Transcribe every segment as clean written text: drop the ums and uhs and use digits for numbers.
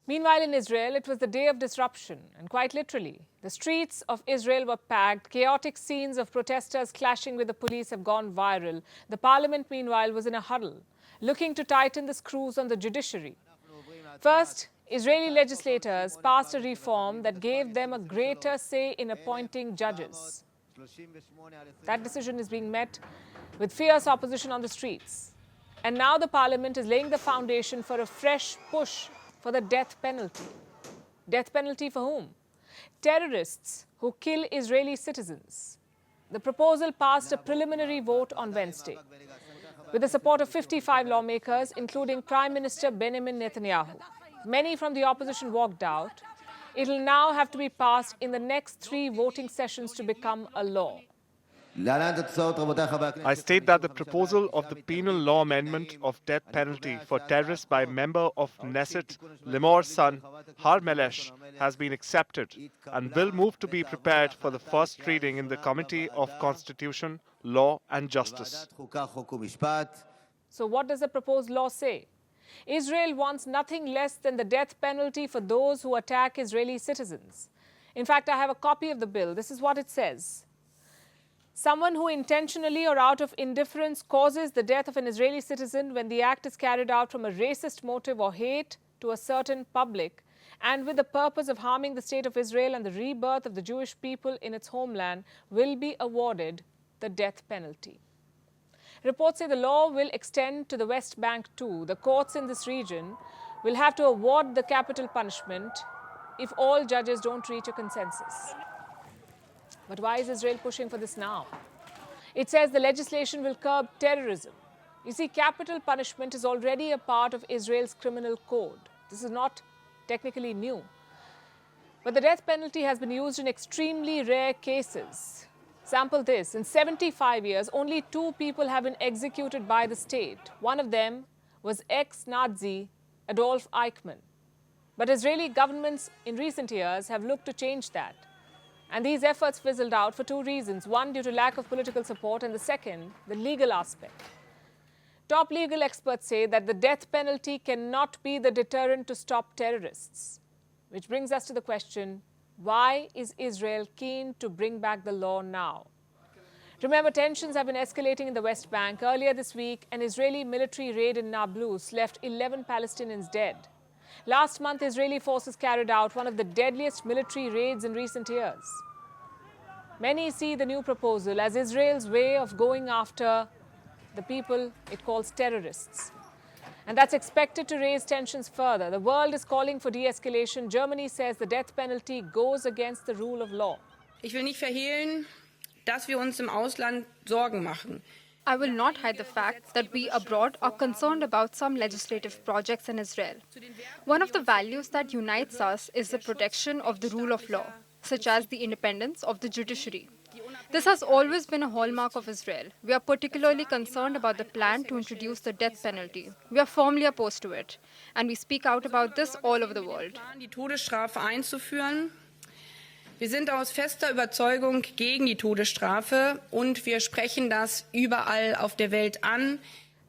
Meanwhile, in Israel, it was the day of disruption, and quite literally, the streets of Israel were packed. Chaotic scenes of protesters clashing with the police have gone viral. The parliament, meanwhile, was in a huddle, looking to tighten the screws on the judiciary. First, Israeli legislators passed a reform that gave them a greater say in appointing judges. That decision is being met with fierce opposition on the streets. And now the parliament is laying the foundation for a fresh push for the death penalty. Death penalty for whom? Terrorists who kill Israeli citizens. The proposal passed a preliminary vote on Wednesday, with the support of 55 lawmakers, including Prime Minister Benjamin Netanyahu. Many from the opposition walked out. It will now have to be passed in the next 3 voting sessions to become a law. I state that the proposal of the penal law amendment of death penalty for terrorists by member of Knesset Linor's son Har Melesh has been accepted and will move to be prepared for the first reading in the Committee of Constitution, Law and Justice. So what does the proposed law say? Israel wants nothing less than the death penalty for those who attack Israeli citizens. In fact, I have a copy of the bill. This is what it says. Someone who intentionally or out of indifference causes the death of an Israeli citizen when the act is carried out from a racist motive or hate to a certain public and with the purpose of harming the state of Israel and the rebirth of the Jewish people in its homeland will be awarded the death penalty. Reports say the law will extend to the West Bank too. The courts in this region will have to award the capital punishment if all judges don't reach a consensus. But why is Israel pushing for this now? It says the legislation will curb terrorism. You see, capital punishment is already a part of Israel's criminal code. This is not technically new. But the death penalty has been used in extremely rare cases. Sample this. In 75 years, only 2 people have been executed by the state. One of them was ex-Nazi Adolf Eichmann. But Israeli governments in recent years have looked to change that. And these efforts fizzled out for 2 reasons. One, due to lack of political support, and the second, the legal aspect. Top legal experts say that the death penalty cannot be the deterrent to stop terrorists. Which brings us to the question, why is Israel keen to bring back the law now? Remember, tensions have been escalating in the West Bank. Earlier this week, an Israeli military raid in Nablus left 11 Palestinians dead. Last month, Israeli forces carried out one of the deadliest military raids in recent years. Many see the new proposal as Israel's way of going after the people it calls terrorists. And that's expected to raise tensions further. The world is calling for de-escalation. Germany says the death penalty goes against the rule of law. Ich will nicht verhehlen, dass wir uns im Ausland Sorgen machen. I will not hide the fact that we abroad are concerned about some legislative projects in Israel. One of the values that unites us is the protection of the rule of law, such as the independence of the judiciary. This has always been a hallmark of Israel. We are particularly concerned about the plan to introduce the death penalty. We are firmly opposed to it, and we speak out about this all over the world. Die Todesstrafe einzuführen. Wir sind aus fester Überzeugung gegen die Todesstrafe und wir sprechen das überall auf der Welt an.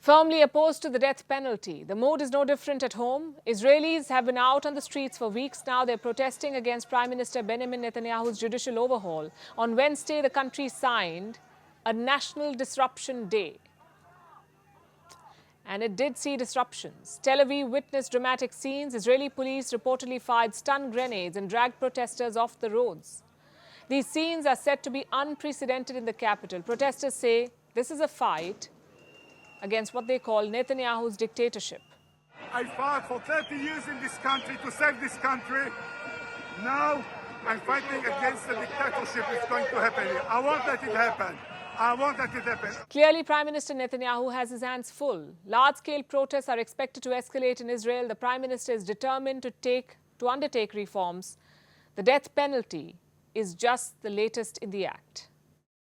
Firmly opposed to the death penalty. The mood is no different at home. Israelis have been out on the streets for weeks now. They're protesting against Prime Minister Benjamin Netanyahu's judicial overhaul. On Wednesday, the country signed a National Disruption Day. And it did see disruptions. Tel Aviv witnessed dramatic scenes. Israeli police reportedly fired stun grenades and dragged protesters off the roads. These scenes are said to be unprecedented in the capital. Protesters say this is a fight against what they call Netanyahu's dictatorship. I fought for 30 years in this country to save this country. Now I'm fighting against the dictatorship that's going to happen here. I want that it happen. I want that it happen. Clearly, Prime Minister Netanyahu has his hands full. Large-scale protests are expected to escalate in Israel. The Prime Minister is determined to undertake reforms. The death penalty is just the latest in the act.